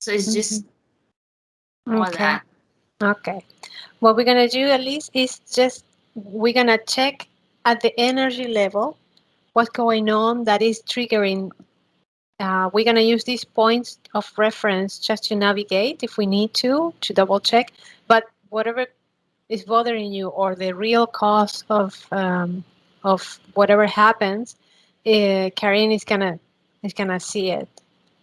So it's just all Okay. that. Okay. What we're gonna do, Alyz, is just we're gonna check at the energy level what's going on that is triggering. We're gonna use these points of reference just to navigate if we need to double check. But whatever is bothering you or the real cause of whatever happens, Karine is gonna see it.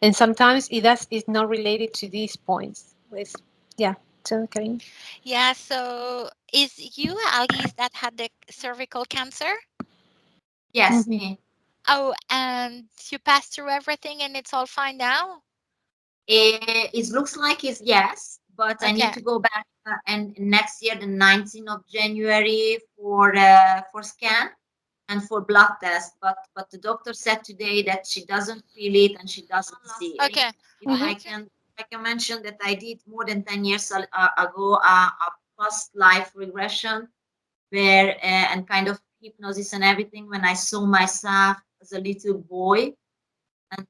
And sometimes it's not related to these points. It's, yeah. So Karine. Yeah, so is you, Alyz, that had the cervical cancer? Yes, Mhm. me. Oh, and you passed through everything and it's all fine now? It looks like it's yes, but I need Okay. to go back and next year, the 19th of January, for scan and for blood test. But the doctor said today that she doesn't feel it and she doesn't see it. Okay. If Well, Mhm. I can mention that I did more than 10 years ago a past life regression where and kind of hypnosis and everything when I saw myself as a little boy and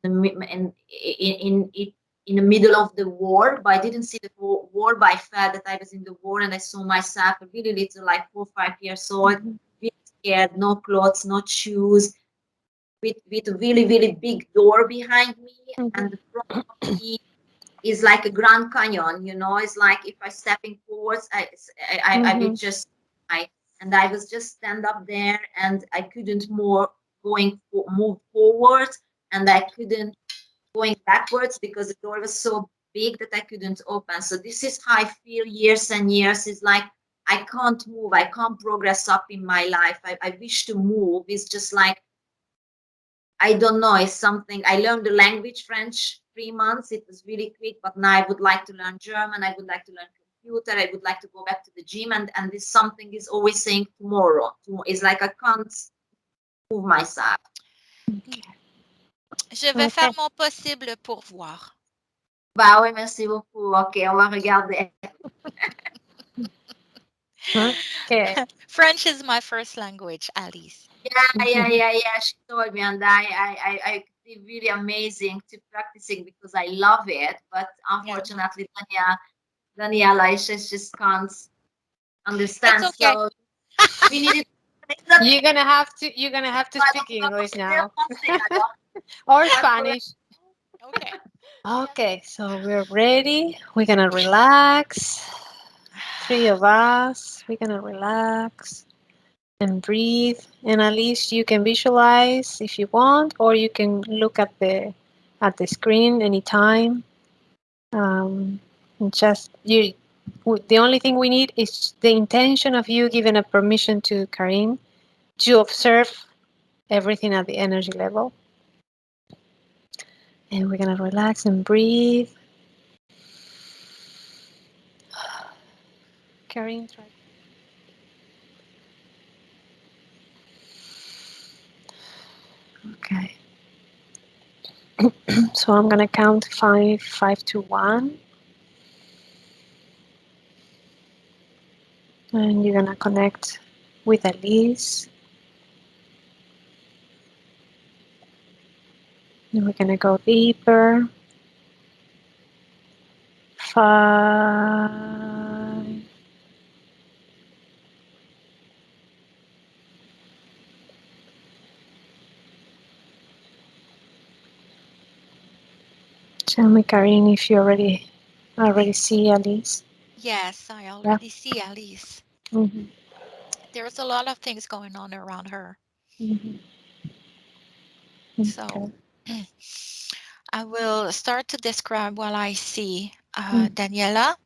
in the middle of the war, but I didn't see the war, but I felt that I was in the war and I saw myself really little, like 4 or 5 years old, Mhm. really scared, no clothes, no shoes, with a really, really big door behind me, Mhm. and the front of me is like a Grand Canyon, it's like if I stepping forwards, I will Mhm. just, and I was just stand up there and I couldn't more move forward and I couldn't going backwards because the door was so big that I couldn't open. So this is how I feel years and years. It's like I can't move. I can't progress up in my life. I wish to move. It's just like I don't know. It's something I learned the language French 3 months. It was really quick, but now I would like to learn German. I would like to learn computer. I would like to go back to the gym, and this something is always saying tomorrow. It's like I can't move myself. je vais faire Okay. mon possible pour voir. Bah oui, merci beaucoup. Ok, on va regarder. Okay. French is my first language, Alyz. Yeah. She told me, and I it's really amazing to practicing because I love it. But Yeah. unfortunately, Daniela just can't It's understand. okay. So we needed. It's okay. You're gonna have to I speak don't English still now don't say I don't. or But for Spanish. Okay. Okay, so we're ready. We're gonna relax. Three of us. We're gonna relax and breathe. And at least you can visualize if you want, or you can look at the screen anytime. And just you. The only thing we need is the intention of you giving a permission to Karine to observe everything at the energy level. And we're gonna relax and breathe. Karine, try. Okay. So I'm gonna count five to one, and you're gonna connect with Alyz. And we're gonna go deeper. 5. Tell me, Karine, if you already see Alyz. Yes, I Yeah. already see Alyz. Mm-hmm. There's a lot of things going on around her. Mm-hmm. So Okay. I will start to describe what I see, Mm-hmm. Daniela,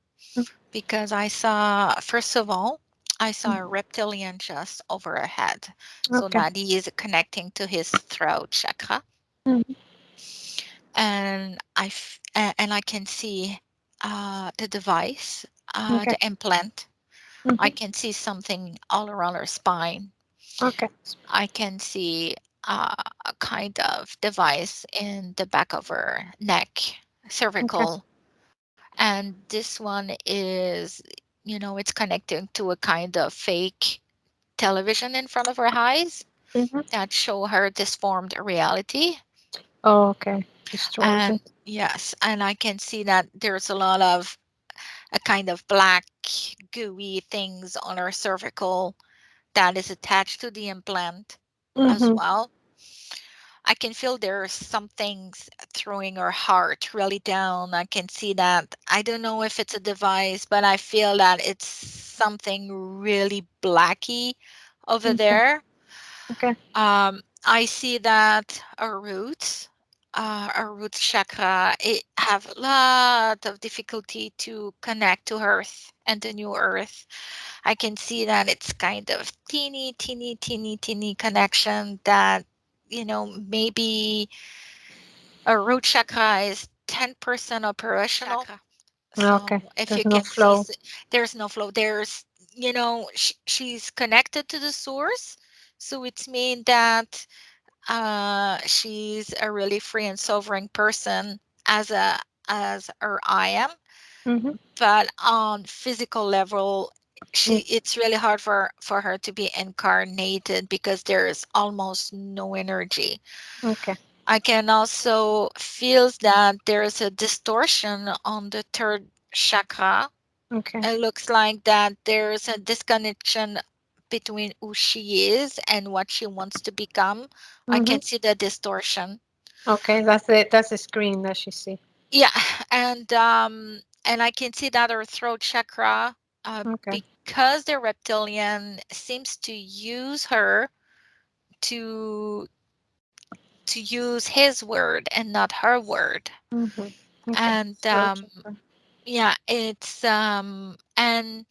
because I saw, first of all, I saw a reptilian just over her head. So Okay. that he is connecting to his throat chakra. Mm-hmm. And and I can see the device, Okay. the implant. I Mm-hmm. can see something all around her spine. Okay. I can see a kind of device in the back of her neck, Okay. cervical. And this one is, it's connecting to a kind of fake television in front of her eyes Mm-hmm. that show her disformed reality. Oh, okay. And Distorted. Yes, and I can see that there's a lot of a kind of black gooey things on her cervical that is attached to the implant as Mm-hmm. well. I can feel there's something throwing her heart really down. I can see that. I don't know if it's a device, but I feel that it's something really blacky over Okay. there. Okay. I see that our roots chakra, it have a lot of difficulty to connect to Earth and the new Earth. I can see that it's kind of teeny connection that, maybe a root chakra is 10% operational. So Okay. if There's you no can see, flow. there's no flow. She's connected to the source. So it's mean that she's a really free and sovereign person as her I am, Mm-hmm. but on physical level, it's really hard for her to be incarnated because there is almost no energy. Okay. I can also feel that there is a distortion on the third chakra. Okay. It looks like that there's a disconnection between who she is and what she wants to become. I Mm-hmm. can see the distortion. Okay. That's it. That's the screen that she see. Yeah, and I can see that her throat chakra, Okay. because the reptilian seems to use her to use his word and not her word. Mm-hmm. Okay. And Throat chakra. yeah, it's and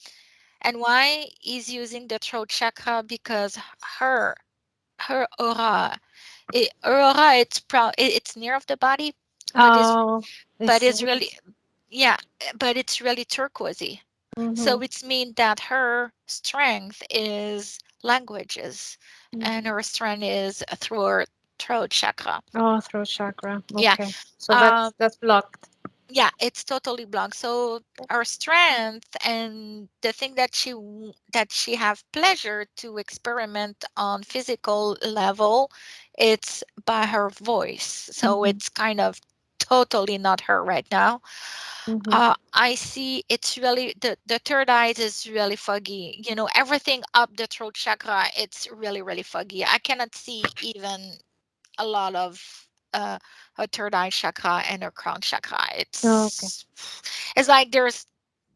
why he's using the throat chakra? Because her her aura, her aura, it's near of the body, but is Oh, but it's it's really, yeah, but it's really turquoisey. mm-hmm. So it's mean that her strength is languages, and Mm-hmm. her strength is through her throat chakra. Oh, throat chakra. Yeah. Okay. So Um, that's blocked. yeah, it's totally blocked. So our strength and the thing that that she have pleasure to experiment on physical level, it's by her voice. So Mm-hmm. it's kind of totally not her right now. Mm-hmm. I see it's really the third eye is really foggy. Everything up the throat chakra, it's really foggy. I cannot see even a lot of uh her third eye chakra and her crown chakra. Oh, okay. It's like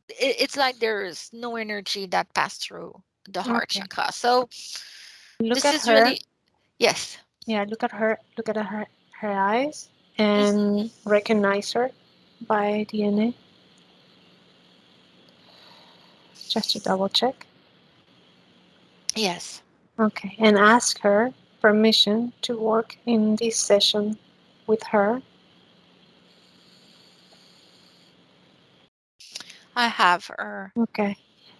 it's like there's no energy that passed through the heart Okay. chakra. So Look this at is her. really, yes. Yeah, look at her. Look at her eyes and Hmm. recognize her by DNA. Just to double check. Yes, Okay, and ask her permission to work in this session with her. I have her. Okay,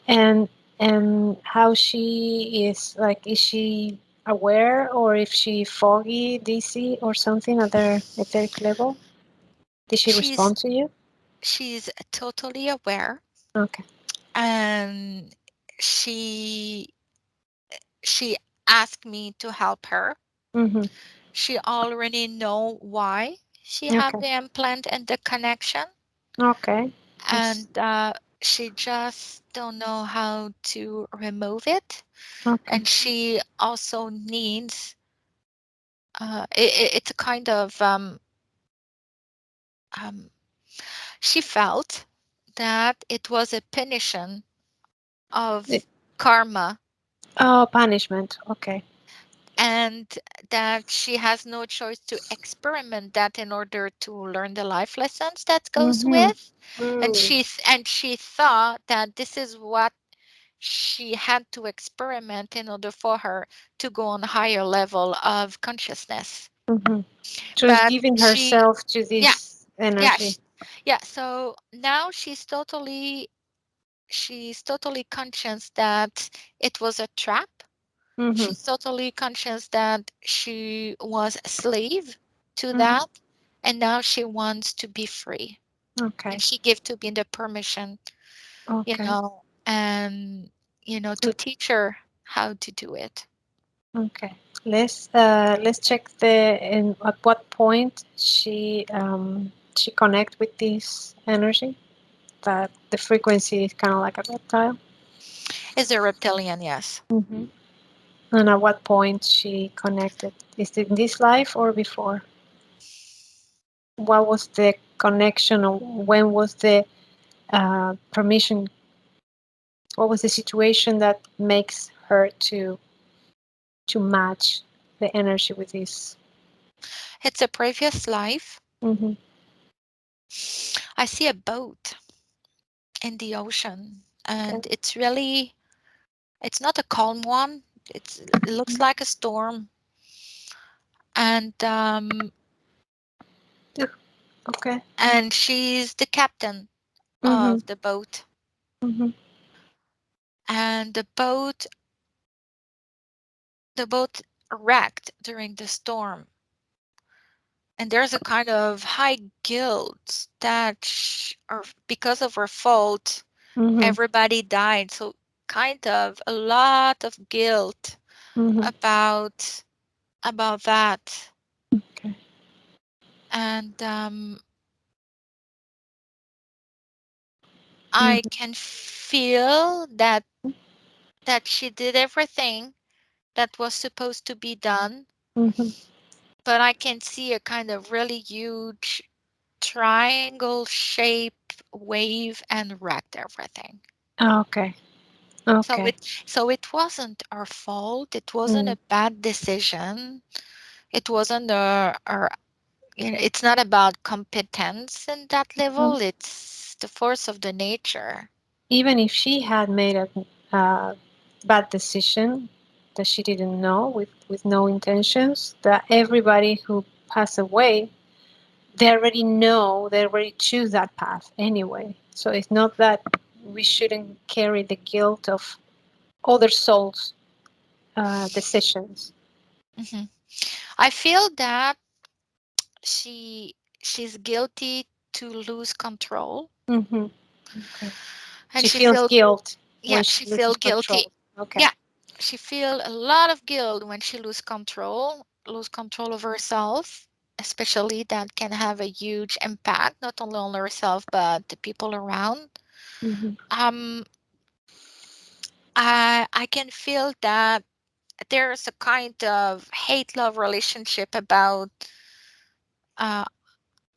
and how she is like, is she aware or if she foggy, dizzy, or something at the etheric level? Did she She's respond to you? she's totally aware, Okay. and she she asked me to help her. Mhm. She already know why she have Okay. the implant and the connection, Okay. That's and she just don't know how to remove it. okay. And she also needs, it's a kind of, um, she felt that it was a punishment It, of karma, oh, punishment. Okay. and that she has no choice to experiment that in order to learn the life lessons that goes Mhm. with. And Mm. she thought that this is what she had to experiment in order for her to go on a higher level of consciousness. Mhm. Just But giving she, herself to yeah, this yeah, energy. yeah. So now she's totally conscious that it was a trap. Mhm. She's totally conscious that she was a slave to Mhm. that, and now she wants to be free. And Okay. she gave to me the permission, Okay. and to teach her how to do it. Okay. Let's check the in at what point she connect with this energy? That the frequency is kind of like a reptile. Is a reptilian, yes. Mm-hmm. And at what point she connected? Is it in this life or before? What was the connection, or when was the permission? What was the situation that makes her to match the energy with this? It's a previous life. Mm-hmm. I see a boat in the ocean, Okay. and it's not a calm one. It looks like a storm, and Okay. she's the captain Mm-hmm. of the boat, Mm-hmm. and the boat wrecked during the storm, and there's a kind of high guilt that or because of her fault Mm-hmm. everybody died, so kind of a lot of guilt Mm-hmm. about that. Okay. And I Mm-hmm. can feel that she did everything that was supposed to be done, Mm-hmm. but I can see a kind of really huge triangle shaped wave and wrecked everything. Okay. So Okay. it wasn't our fault. It wasn't Mm. a bad decision. It wasn't it's not about competence in that Mhm. level. It's the force of the nature. Even if she had made a bad decision that she didn't know, with no intentions, that everybody who passed away, they already know, they already choose that path anyway. So it's not that we shouldn't carry the guilt of other souls' decisions. Mhm. I feel that she's guilty to lose control, Hmm. Okay. and She feels guilt yeah, when she she feel loses guilty. control. Okay. Yeah, she feel a lot of guilt when she lose control of herself, especially that can have a huge impact not only on herself but the people around. Hmm. Um, I can feel that there's a kind of hate love relationship about uh,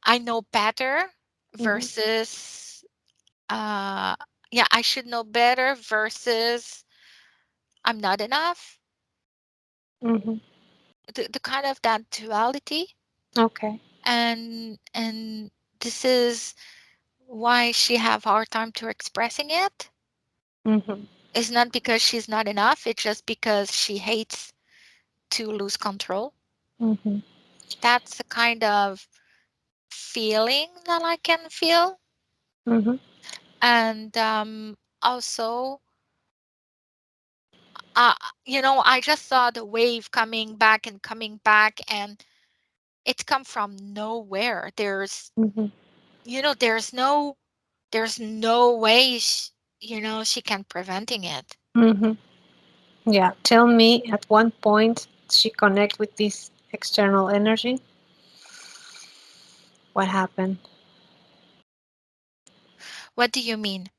I know better Hmm. versus yeah, I should know better versus I'm not enough. Hmm. The kind of that duality, Okay. and this is why she have hard time to expressing it. Hmm. It's not because she's not enough, it's just because she hates to lose control. Hmm. That's the kind of feeling that I can feel. Hmm. And also uh, I just saw the wave coming back, and it come from nowhere. Hmm. There's no way she can preventing it. Hmm. Yeah, tell me at one point she connect with this external energy. What happened What do you mean?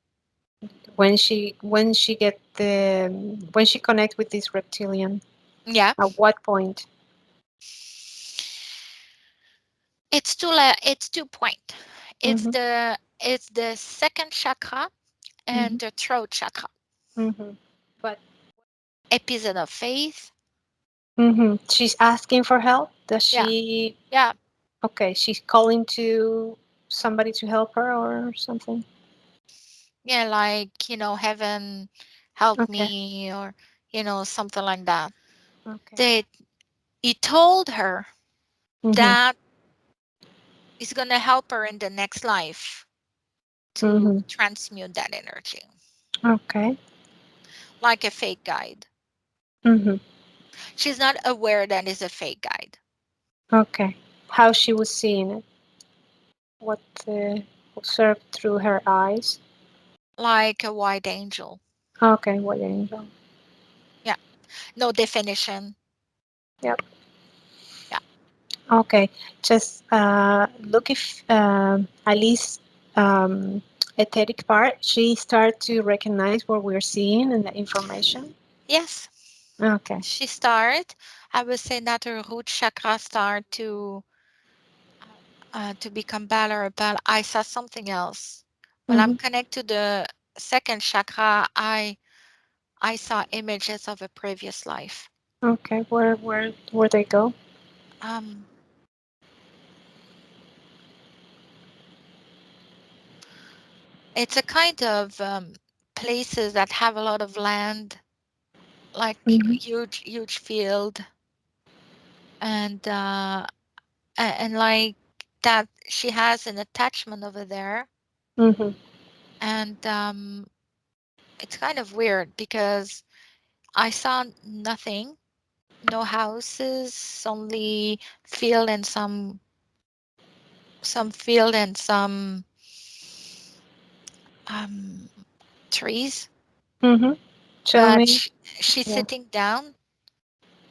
when she connect with this reptilian? Yeah, At what point? it's 2 point. It's Mm-hmm. the second chakra Mm-hmm. and the throat chakra. Mm-hmm. But Episode of faith. mm-hmm. She's asking for help. Does Yeah, she? yeah, Okay, she's calling to somebody to help her or something. yeah, like heaven help Okay. me, or something like that. Okay. They He told her Mm-hmm. that he's gonna help her in the next life to Mm-hmm. transmute that energy, Okay. like a fake guide. Mm-hmm. She's not aware that is a fake guide, Okay. How she was seeing it? What observed through her eyes? like a white angel. Okay, what angel? Yeah, no definition. Yep. Yeah, Okay, just look if Alice etheric part, she start to recognize what we're seeing and the information. Yes, Okay. she start. I would say that her root chakra start to become better, but I saw something else. When I'm Mm-hmm. connected to the second chakra, I saw images of a previous life. Okay, where they go? Um, it's a kind of places that have a lot of land, like Mm-hmm. huge field, and like that she has an attachment over there, Mm-hmm. and it's kind of weird because I saw nothing, no houses, only field and some field and some um trees, Mm-hmm. Tell but me. she's Yeah. sitting down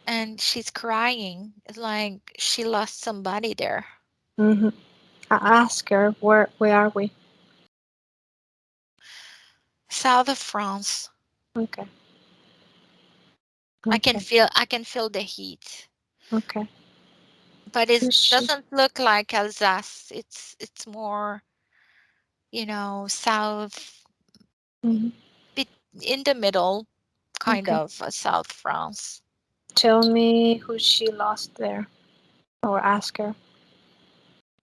and she's crying. It's like she lost somebody there. Mm-hmm. I ask her where are we? South of France. Okay. I can Okay. feel I can feel the heat. Okay. But it Who's she? doesn't look like Alsace. It's more, south, Mm-hmm. bit in the middle, kind Okay. of South France. Tell me who she lost there, or ask her.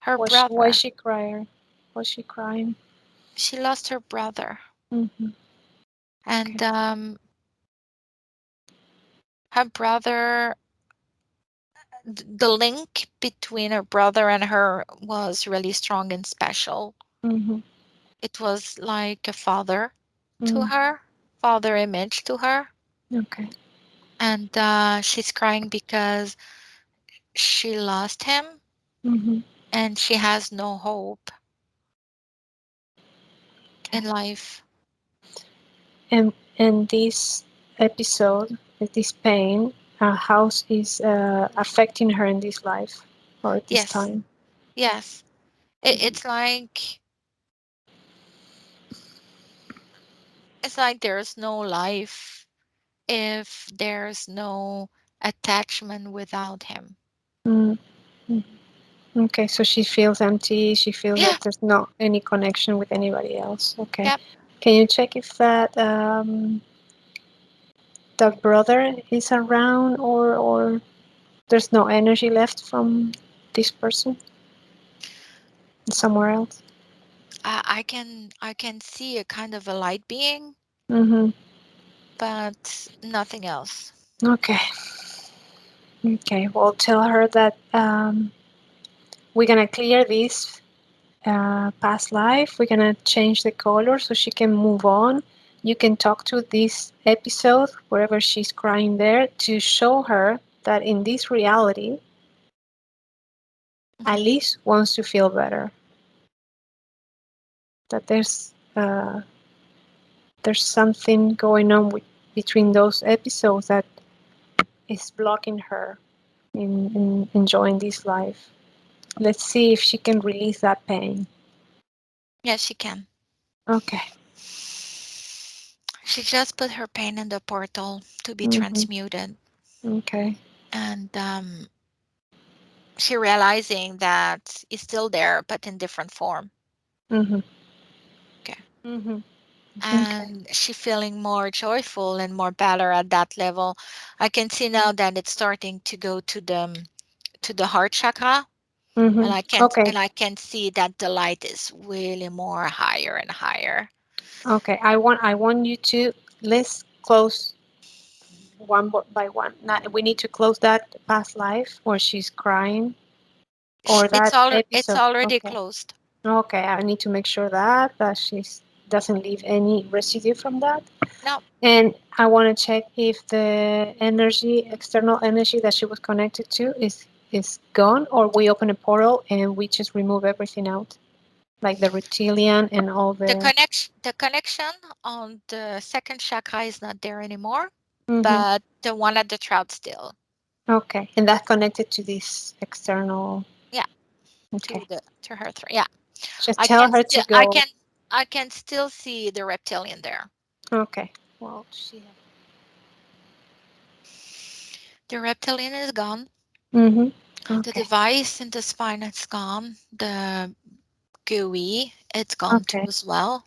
Her Why brother. she crying? Was she crying? She lost her brother. Mm-hmm. And Okay. her brother, the link between her brother and her was really strong and special. Mm-hmm. It was like a father to Mm. her, father image to her. Okay. And she's crying because she lost him Mm-hmm. and she has no hope in Okay. life. And this episode, this pain, how is affecting her in this life or at this Yes, time? yes. Mm-hmm. It's like there's no life if there's no attachment without him. Mm-hmm. Okay, so she feels empty. She feels Yeah, like there's not any connection with anybody else. Okay. yeah. Can you check if that brother is around, or there's no energy left from this person somewhere else? I can see a kind of a light being, Mm-hmm. but nothing else. Okay. Okay. Well, tell her that we're gonna clear this past life. We're gonna change the color so she can move on. You can talk to this episode wherever she's crying there to show her that in this reality, Mhm. Alice wants to feel better. That there's something going on between those episodes that is blocking her in enjoying this life. Let's see if she can release that pain. Yes, she can. Okay. She just put her pain in the portal to be Mm-hmm. transmuted, Okay. and she realizing that it's still there, but in different form. Mm-hmm. Okay. Mm-hmm. Okay. And she feeling more joyful and more better at that level. I can see now that it's starting to go to the heart chakra, and Mm-hmm. I can Okay. and I can see that the light is really more higher and higher. Okay. I want you to let's close by one. Not, we need to close that past life where she's crying or It's that all it's episode. already Okay. closed. Okay. I need to make sure that she doesn't leave any residue from that. No, And I want to check if the energy, external energy that she was connected to is gone, or we open a portal and we just remove everything out, like the reptilian and all the. the connection on the second chakra is not there anymore, Mm-hmm. but the one at the throat still. Okay. And that's connected to this external. Yeah, Okay. to her throat. Yeah, Just I tell can her still to go. I can still see the reptilian there. Okay. Well, The reptilian is gone. Mm-hmm. The Okay. device in the spine is gone. The GUI, it's gone too Okay. as well.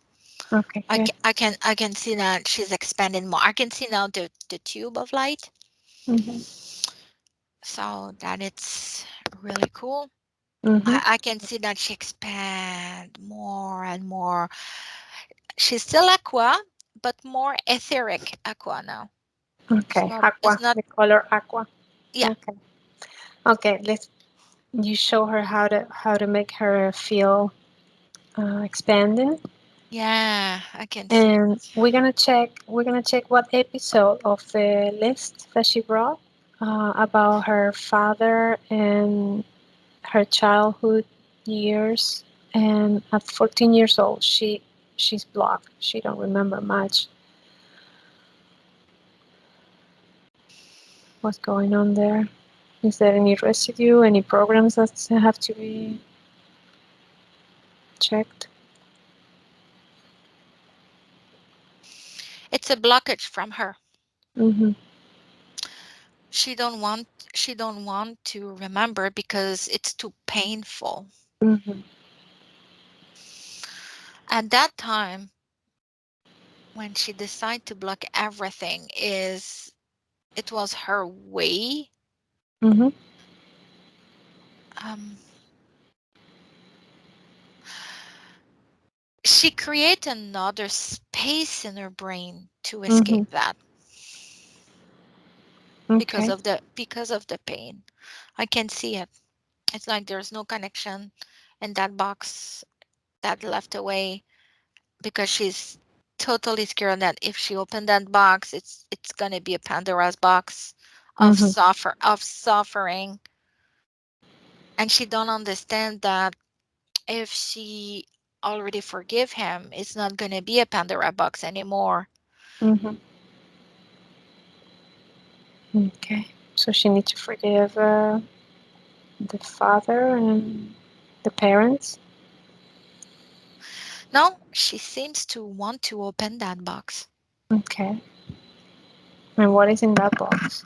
Okay. Yeah. I can see that she's expanding more. I can see now the tube of light. Mm-hmm. So that it's really cool. Mm-hmm. I can see that she expand more and more. She's still aqua, but more etheric aqua now. Okay. It's Aqua. not The color aqua. yeah. Okay. Okay. Let's. You show her how to make her feel expanding, Yeah, I can see and it. we're gonna check. We're gonna check what episode of the list that she brought about her father and her childhood years. And at 14 years old, she's blocked. She don't remember much what's going on there. Is there any residue, any programs that have to be checked? It's a blockage from her. Mm-hmm. She don't want she don't want to remember because it's too painful. Mm-hmm. At that time, when she decided to block everything, is it was her way. Mm-hmm. Um, she created another space in her brain to Mm-hmm. escape that Okay. because of the pain. I can see it. It's like there's no connection in that box that left away because she's totally scared that if she opened that box, it's gonna be a Pandora's box Mm-hmm. of suffering, and she don't understand that if she already forgive him, it's not gonna be a Pandora box anymore. Mm-hmm. Okay. So she needs to forgive the father and the parents. No, she seems to want to open that box. Okay. And what is in that box?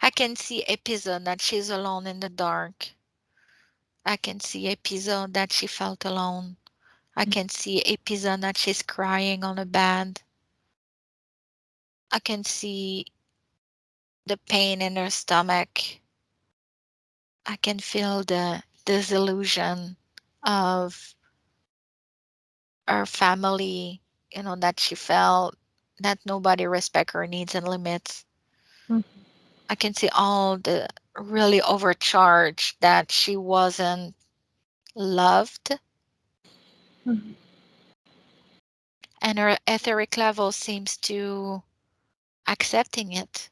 I can see episode that she's alone in the dark. I can see episode that she felt alone. I can see episode that she's crying on a bed. I can see the pain in her stomach. I can feel the disillusion of her family, that she felt that nobody respect her needs and limits. Mm-hmm. I can see all the really overcharged that she wasn't loved, Mm-hmm. and her etheric level seems to accepting it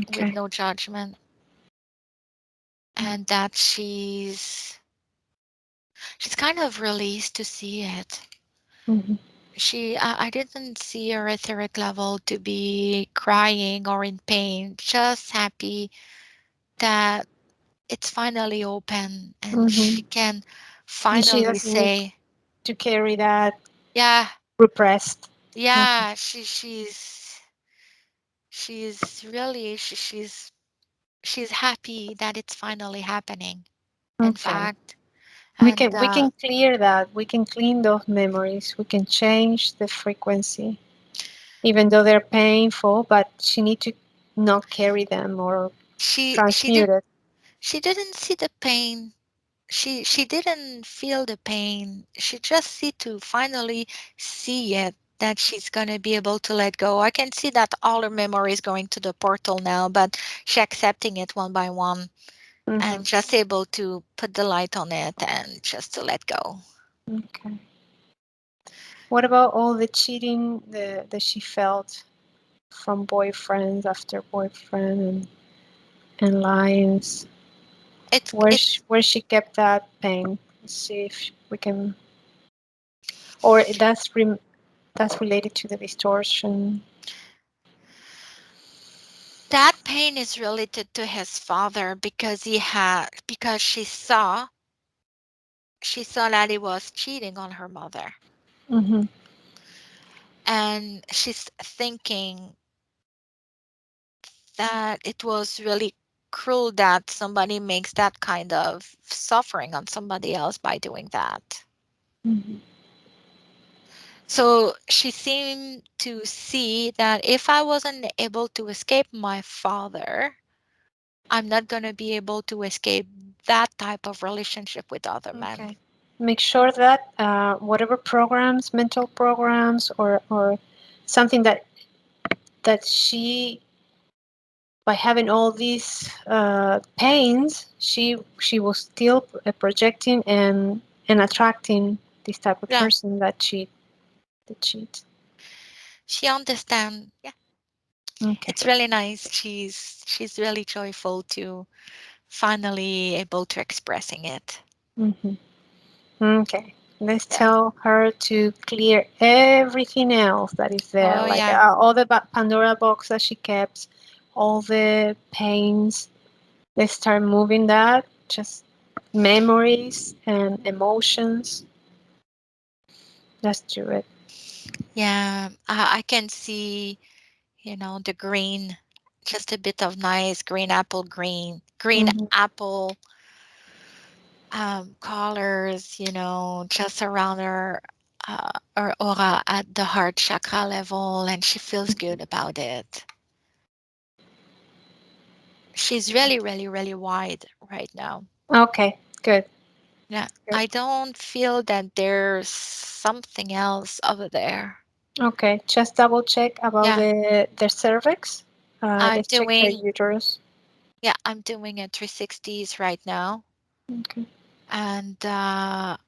with Okay. no judgment, and that she's kind of released to see it. Mm-hmm. I didn't see her etheric level to be crying or in pain, just happy that it's finally open and Mm-hmm. she can And she finally doesn't need say, to carry that yeah, repressed. Okay. yeah, she's really she's happy that it's finally happening. In Okay. fact, We and can we can clear that. We can clean those memories. We can change the frequency, even though they're painful. But she need to not carry them or she she transmute did it. she didn't see the pain. She didn't feel the pain. She just see to finally see it, that she's gonna be able to let go. I can see that all her memories going to the portal now, but she accepting it one by one Mm-hmm. and just able to put the light on it and just to let go. Okay. What about all the cheating that she felt from boyfriends after boyfriend and lies? It's Where she kept that pain? Let's see if we can, or that's related to the distortion. That pain is related to his father because she saw that he was cheating on her mother. Mm-hmm. And she's thinking that it was really cruel that somebody makes that kind of suffering on somebody else by doing that. Mm-hmm. So she seemed to see that if I wasn't able to escape my father, I'm not going to be able to escape that type of relationship with other men. Okay. Make sure that whatever programs, mental programs, or something that she, by having all these pains, she was still projecting and attracting this type of Yeah, person that cheats. she understand. Yeah, Okay. it's really nice. She's really joyful to finally able to expressing it. Mm-hmm. Okay. Let's Yeah. tell her to clear everything else that is there, Oh like yeah. all the Pandora box that she kept, all the pains. Let's start moving that. Just memories and emotions. Let's do it. Yeah. I can see, the green, just a bit of nice green Mm-hmm. apple colors, just around her aura at the heart chakra level, and she feels good about it. She's really, really, really wide right now. Okay. Good. Yeah, Good. I don't feel that there's something else over there. Okay. Just double check about Yeah, the cervix. I'm Let's check her doing, uterus. yeah, I'm doing a 360s right now, Okay. and I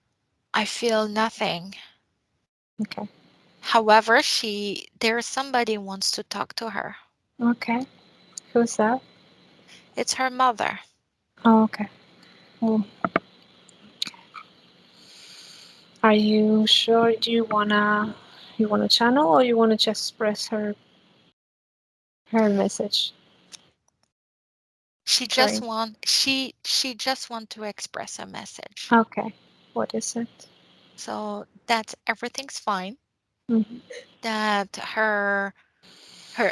feel nothing. Okay. However, there's somebody who wants to talk to her. Okay. Who's that? It's her mother. Oh, okay. Well, are you sure? Do you wanna channel, or you wanna just express her message? Sorry. She just want to express a message. Okay. What is it? So that everything's fine. Mm-hmm. That her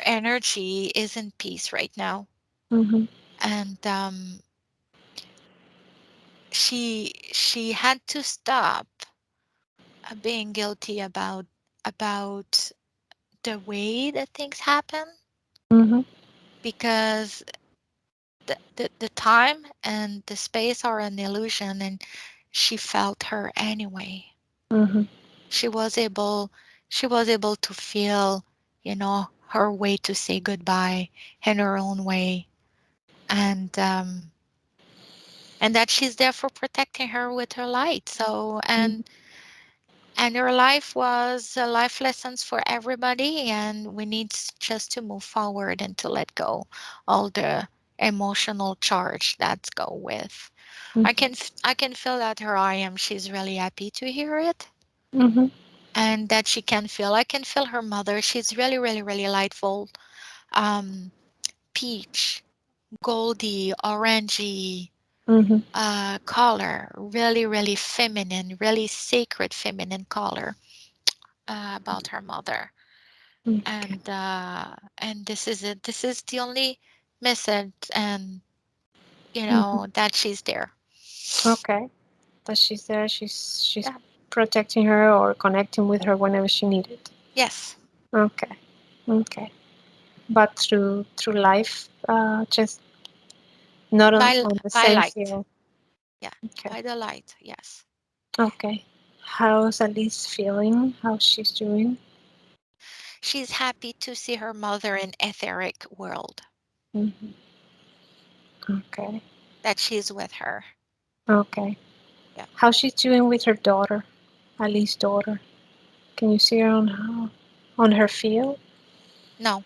energy is in peace right now, Mm-hmm. and she had to stop being guilty about the way that things happen, Mm-hmm. because the time and the space are an illusion, and she felt her anyway. Mm-hmm. She was able she was able to feel, her way to say goodbye in her own way, and that she's there for protecting her with her light. So, and her life was life lessons for everybody, and we need just to move forward and to let go all the emotional charge that's go with. Mm-hmm. I can feel that her I am. She's really happy to hear it, Mm-hmm. and that she can feel. I can feel her mother. She's really, really, really lightful. Um, peach, goldy, orangey, Mm-hmm. color, really, really feminine, really sacred feminine color about her mother. Okay. And this is it. This is the only message, and Mm-hmm. that she's there. Okay. That she's there. She's Yeah. protecting her or connecting with her whenever she needed. Yes. Okay. Okay. But through life, just not on the By same light. field. Yeah. Okay. By the light. Yes. Okay. How's Alyz feeling? How she's doing? She's happy to see her mother in etheric world. Mm-hmm. Okay. That she's with her. Okay. Yeah. How's she doing with her daughter, Ali's daughter? Can you see her on her field? No.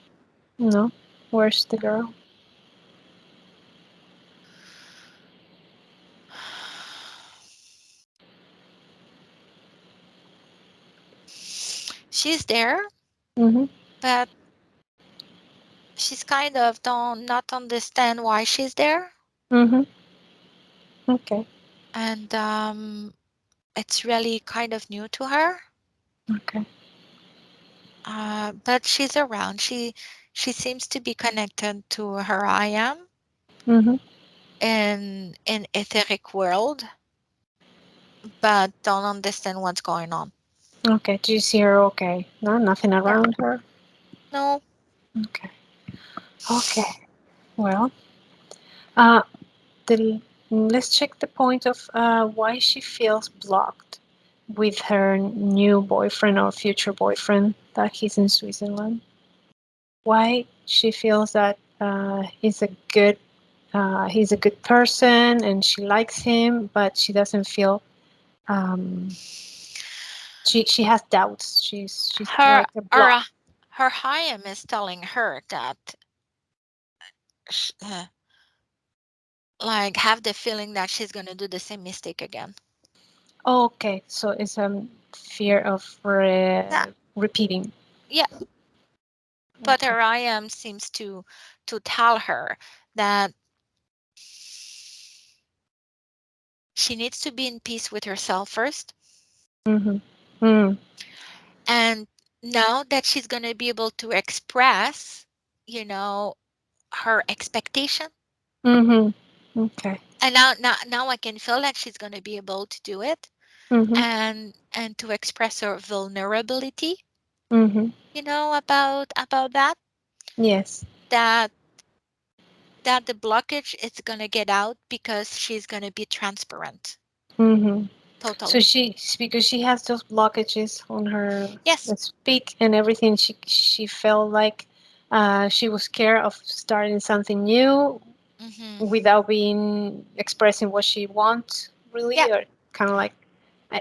No. Where's the girl? She's there, Mm-hmm. but she's kind of don't not understand why she's there, Mm-hmm. Okay. and it's really kind of new to her. Okay. But she's around. She seems to be connected to her I am Mm-hmm. in etheric world, but don't understand what's going on. Okay. Do you see her okay? No, nothing Yeah. around her? No. Okay. Okay. Well, uh, the let's check the point of why she feels blocked with her new boyfriend or future boyfriend that he's in Switzerland. Why she feels that he's a good person and she likes him, but she doesn't feel um, she has doubts. She's Her like a her block. her I am is telling her that like have the feeling that she's gonna do the same mistake again. Okay, so it's a fear of Yeah, repeating. yeah. But Okay. her I am seems to tell her that she needs to be in peace with herself first, Mm-hmm. Mm. and now that she's gonna be able to express, you know, her expectation, Mm-hmm. Okay. and now I can feel like she's gonna be able to do it, Mm-hmm. and to express her vulnerability, Mm-hmm. about that Yes. that that the blockage is going to get out because she's going to be transparent Mm-hmm. So totally. she because she has those blockages on her Yes. speak and everything. She felt like she was scared of starting something new Hmm. without being expressing what she wants Yeah. really, or kind of like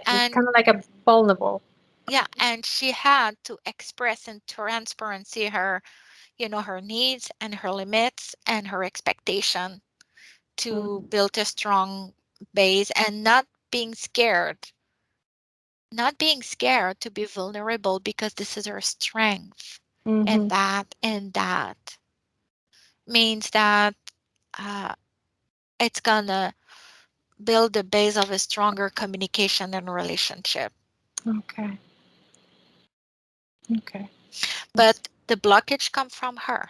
And kind of like a vulnerable. yeah, and she had to express in transparency her, her needs and her limits and her expectation to Mm-hmm. build a strong base, and not being scared to be vulnerable, because this is her strength. Mm-hmm. And that means that uh, it's gonna build the base of a stronger communication and relationship. Okay. Okay. But That's, the blockage come from her.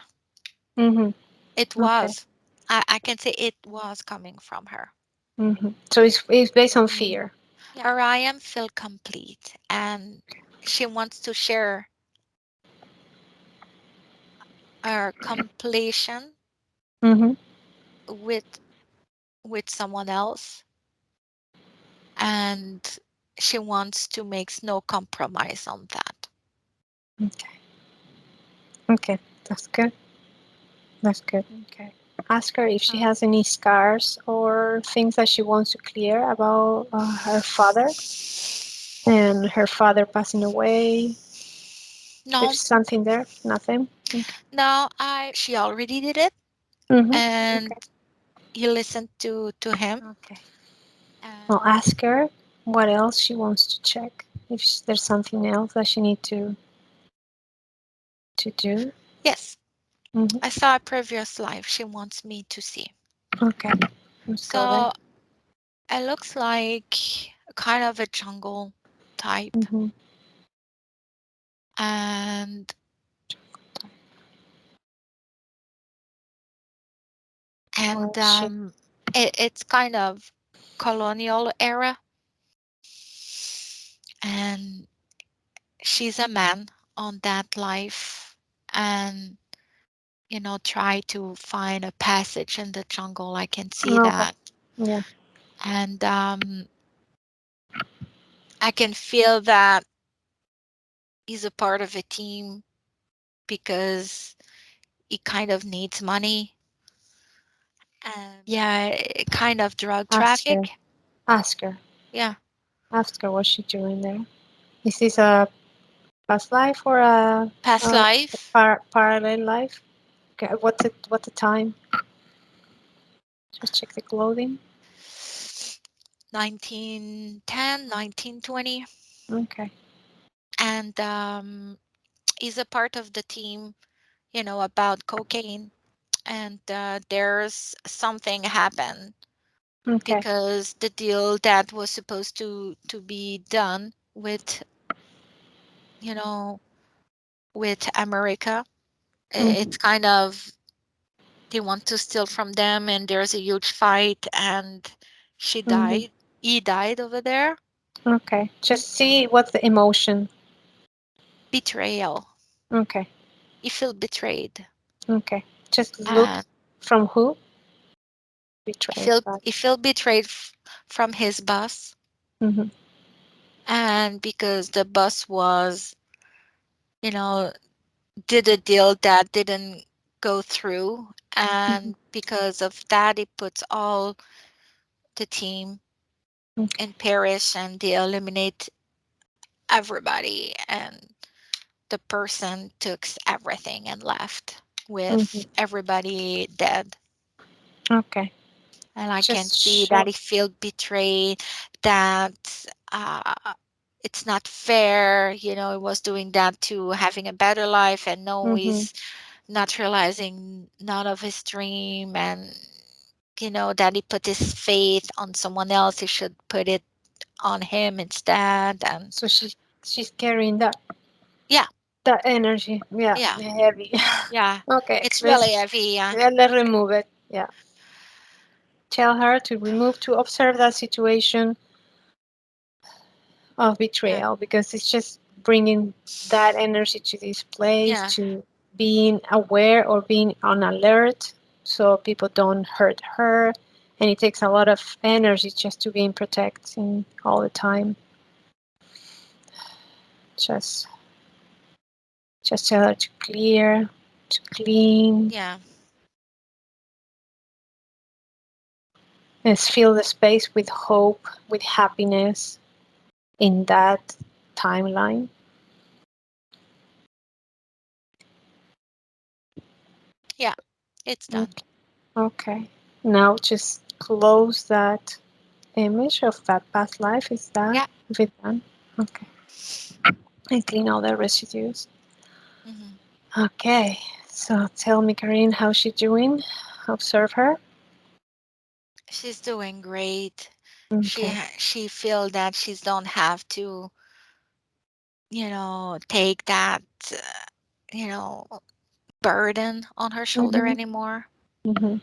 mm-hmm. It Okay. was. I can say it was coming from her. Mm-hmm. So it's based on fear. Her I am feel complete, and she wants to share her completion Mm-hmm. with someone else, and she wants to make no compromise on that. Okay. Okay. That's good. That's good. Okay. Ask her if she Uh, has any scars or things that she wants to clear about her father and her father passing away. no, There's something there. Nothing. Okay. no, I she already did it, Mm-hmm. and Okay. he listened to him. Okay. I'll And ask her what else she wants to check. If there's something else that she need to do. yes, Mm-hmm. I saw a previous life she wants me to see. Okay. Let's go there. So it looks like kind of a jungle type, Mm-hmm. and Well, and she. it's kind of colonial era, and she's a man on that life, and try to find a passage in the jungle. I can see Okay. that, Yeah. and I can feel that he's a part of a team because he kind of needs money, and yeah, kind of drug Ask her. traffic. Ask her. Yeah, Ask her what she's doing there. Is this a past life or past a life. parallel life? Okay. What's the time? Just check the clothing. 1910, 1920. Okay. And he's a part of the team, about cocaine, and there's something happened Okay. because the deal that was supposed to be done you know with America, it's kind of, they want to steal from them, and there's a huge fight, and she Mm-hmm. died he died over there. Okay. Just see what's the emotion. Betrayal. Okay. He felt betrayed, Okay. Just look and from who? he Betrayed. felt he felt betrayed from his boss, Mm-hmm. and because the boss was, you know did a deal that didn't go through, Mm-hmm. and because of that, it puts all the team Okay. in Paris, and they eliminate everybody, and the person took everything and left Mm-hmm. with everybody dead. Okay. And I can Just see that show. he feel betrayed, that it's not fair, he was doing that to having a better life, and no, Mm-hmm. he's not realizing none of his dream, and that he put his faith on someone else, he should put it on him instead. And So she's carrying yeah, that energy. Yeah. yeah, Heavy. yeah, Okay. it's really heavy. Yeah, let's remove it. Yeah. Tell her to remove, to observe that situation of Yeah, betrayal, because it's just bringing that energy to this place, yeah, to being aware or being on alert so people don't hurt her. And it takes a lot of energy just to be in protecting all the time. Just just tell her to clear, to clean, yeah. and fill the space with hope, with happiness in that timeline. Yeah, it's done. Okay. Okay. Now just close that image of that past life. Is that Yeah. is it done? Okay. And clean all the residues. Hmm. Okay. So tell me, Karine, how's she doing? Observe her. She's doing great. Okay. She feel that she don't have to, take that, uh, you know, burden on her shoulder Mhm. anymore. Mhm.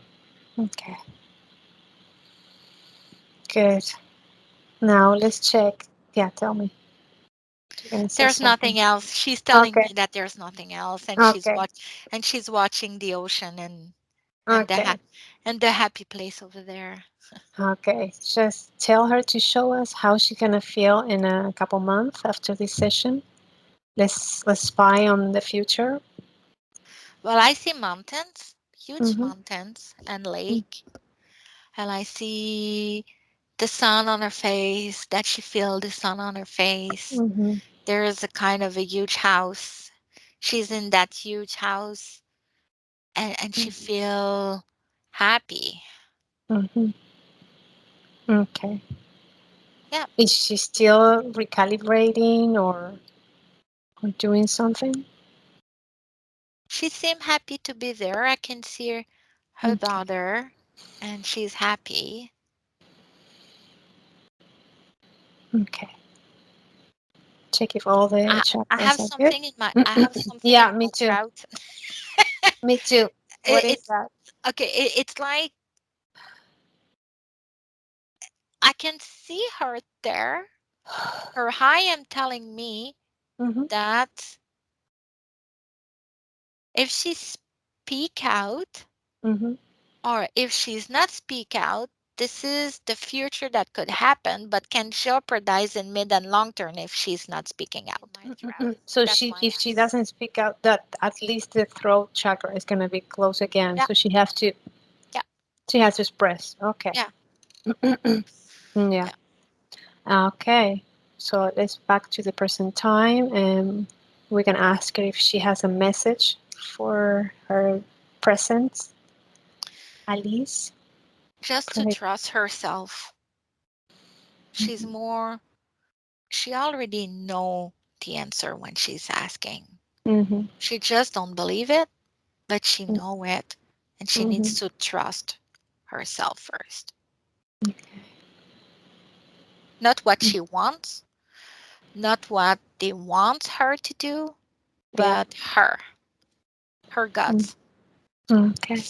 Okay. Good. Now let's check. Yeah. Tell me. You're gonna say There's something. nothing else. She's telling Okay. me that there's nothing else, and Okay. she's watching the ocean, and Okay. and the happy place over there. Okay. Just tell her to show us how she's gonna feel in a couple months after this session. Let's spy on the future. Well, I see mountains, huge Mhm. mountains and lake, and I see the sun on her face, that she feel the sun on her face. Mhm. There is a kind of a huge house. She's in that huge house, and she feel happy. Mhm. Okay. Yeah. Is she still recalibrating or doing something? She seemed happy to be there. I can see her Okay. daughter, and she's happy. Okay. Check if all the I have chakras are good. something in Yeah, my me too. throat. Me too. What is It's that? okay. It's like I can see her there. Her eye am telling me Mhm. that if she speak out, Mhm. or if she's not speak out, this is the future that could happen, but can jeopardize in mid and long term if she's not speaking out. My throat. So That's she, why if I'm. she doesn't speak out, that at least the throat chakra is gonna be closed again. Yeah, So yeah, she has to express. Okay. yeah, Yeah. yeah. Okay. So let's back to the present time, and we can ask her if she has a message for her present, Alyz. Just Go to ahead. trust herself. She's more. She already know the answer when she's asking. Mm-hmm. She just don't believe it. but she know it, and she needs to trust herself first. Not what she wants, not what they want her to do, Yeah. but her guts. Okay.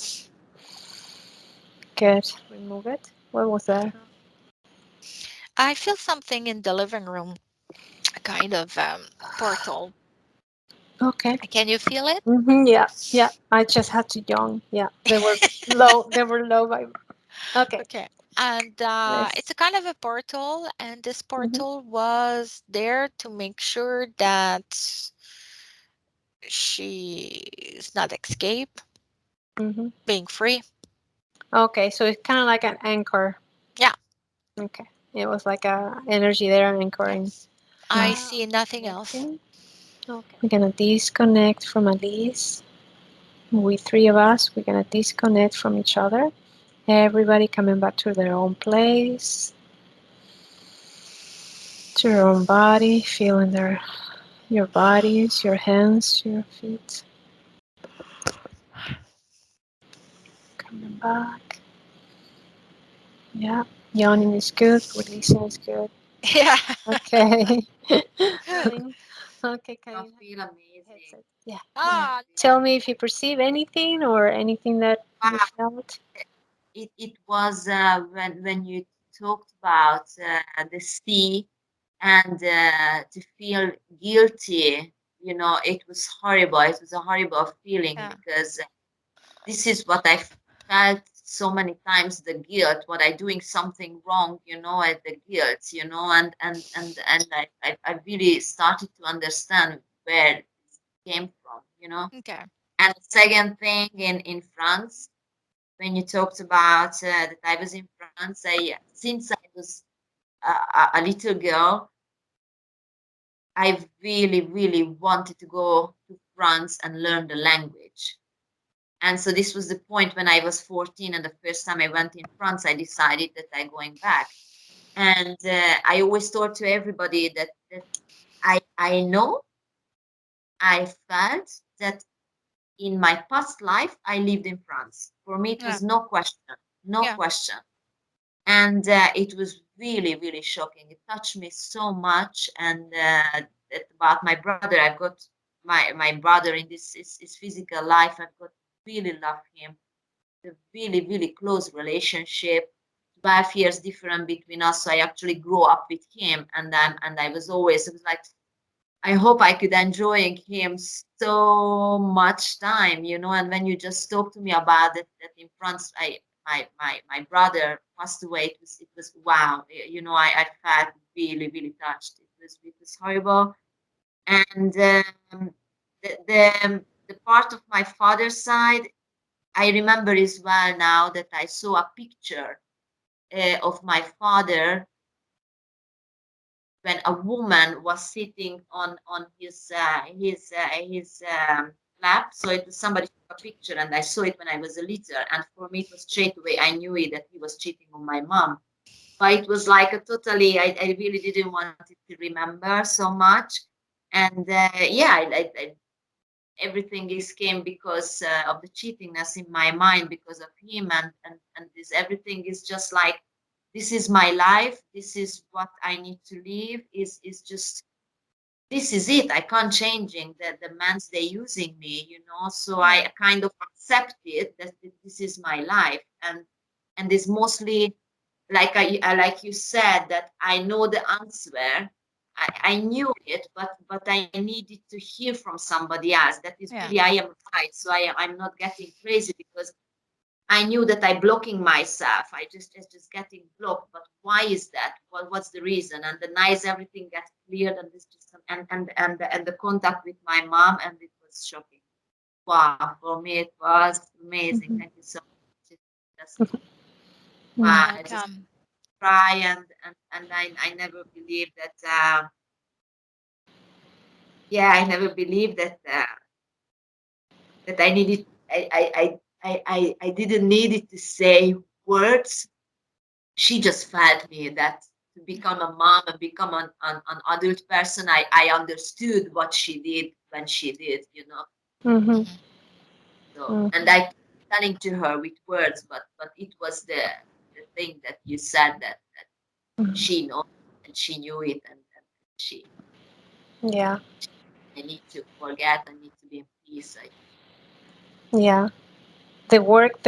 Good. Remove it. What was that? I feel something in the living room, a kind of portal. Okay. Can you feel it? Yeah. Yeah. I just had to yawn. Yeah. They were low. They were low by. Okay. Okay. And Yes. it's a kind of a portal, and this Mm-hmm. portal was there to make sure that she is not escape, Mm-hmm. being free. Okay. So it's kind of like an anchor. Yeah. Okay. It was like a energy there anchoring. Yes. I Now see nothing else. connecting. Okay. We're gonna disconnect from Alyz. We three of us. We're gonna disconnect from each other. Everybody coming back to their own place, to your own body, feeling your bodies, your hands, your feet. Coming back. Yeah. Yawning is good. Releasing is good. Yeah. Okay. Okay, I Karine. feel amazing. Headset. Yeah. Ah, Tell me if you perceive anything or anything that you Wow. felt. It was when you talked about the sea and to feel guilty, it was horrible. It was a horrible feeling yeah. because this is what I felt so many times, the guilt, what I doing something wrong, at the guilt, and I really started to understand where it came from. Okay. And second thing in France, when you talked about that I was in France, since I was a little girl, I really, really wanted to go to France and learn the language. And so this was the point when I was 14, and the first time I went in France, I decided that I'm going back. And I always told to everybody that I know, I felt that in my past life, I lived in France. For me, it Yeah. was no question, no Yeah. question. And it was really, really shocking. It touched me so much. And about my brother, I've got my brother in this his physical life. I've got really love him. A really, really close relationship. 12 years different between us. So I actually grew up with him, and I was always, it was like, I hope I could enjoy him so much time, And when you just talked to me about it, that in France, my brother passed away. It was wow. I felt really, really touched. It was horrible. And the part of my father's side, I remember as well now that I saw a picture of my father when a woman was sitting on his lap. So it was somebody took a picture, and I saw it when I was a little. And for me, it was straight away. I knew it that he was cheating on my mom. But it was like a totally. I really didn't want it to remember so much. And yeah, everything is came because of the cheatingness in my mind because of him, and this everything is just like, this is my life, this is what I need to live, is just, this is it, I can't changing the man's they using me, so Yeah. I kind of accepted that this is my life. And it's mostly like like you said, that I know the answer. I knew it, but I needed to hear from somebody else. That is Yeah. really I am right. So I'm not getting crazy because I knew that I blocking myself. I just getting blocked. But why is that? What's the reason? And the nice everything gets cleared, and this just and the contact with my mom, and it was shocking. Wow, for me it was amazing. Mhm. Thank you so much. Just Mm. wow, I just Welcome. cry, and I never believed that yeah, I never believed that I needed I didn't need it to say words. She just felt me that to become a mom and become an adult person, I understood what she did when she did. Mhm. Mhm. So So, and I keep telling to her with words, but it was the thing that you said that she knows and she knew it, and she. Yeah. I need to forget. I need to be in peace. Yeah. The work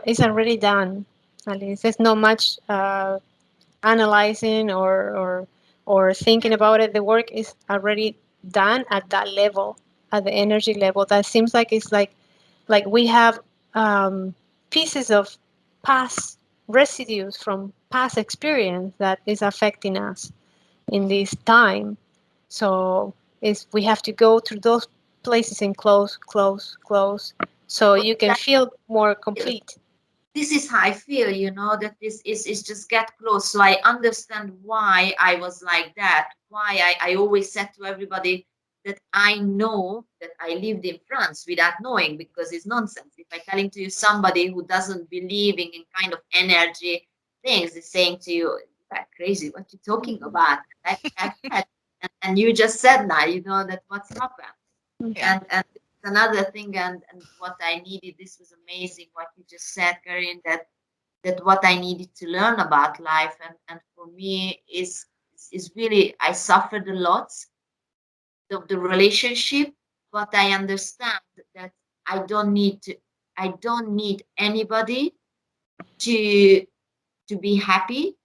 is already done. At least there's not much analyzing or thinking about it. The work is already done at that level, at the energy level. That seems like it's like we have pieces of past residues from past experience that is affecting us in this time. So is we have to go through those places and close, so you can feel more complete. This is how I feel, that this is just get close. So I understand why I was like that, why I always said to everybody that I know that I lived in France without knowing, because it's nonsense. If I telling to you somebody who doesn't believe in kind of energy things is saying to you, "That's crazy, what you talking about?" And you just said now, that what's happened. Yeah. And another thing, and what I needed, this was amazing what you just said, Karine, that what I needed to learn about life, and for me is really, I suffered a lot of the relationship, but I understand that I don't need anybody to be happy.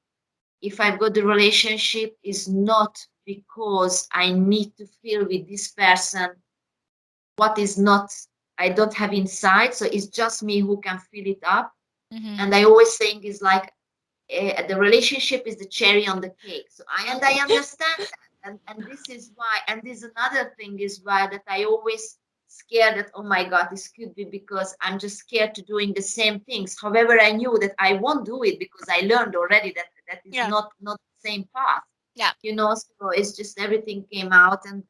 If I've got the relationship, is not because I need to feel with this person what is not, I don't have inside. So it's just me who can fill it up. Mm-hmm. And I always think is like, the relationship is the cherry on the cake. So I understand that. And this is why, and this another thing is why that I always scared that, oh my God, this could be because I'm just scared to doing the same things. However, I knew that I won't do it because I learned already that is Yeah. not the same path. Yeah. So it's just everything came out, and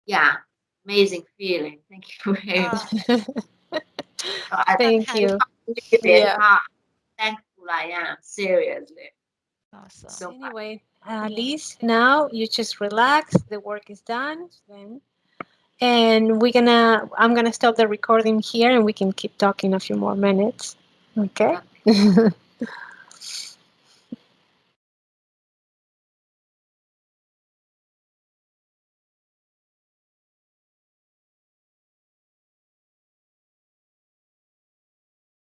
yeah, amazing feeling. Thank you very Uh, much. I Thank had you. really Yeah. how thankful I am, seriously, awesome. so much. Anyway, Yeah. Liz, now you just relax. The work is done. Then, and I'm gonna stop the recording here, and we can keep talking a few more minutes. Okay.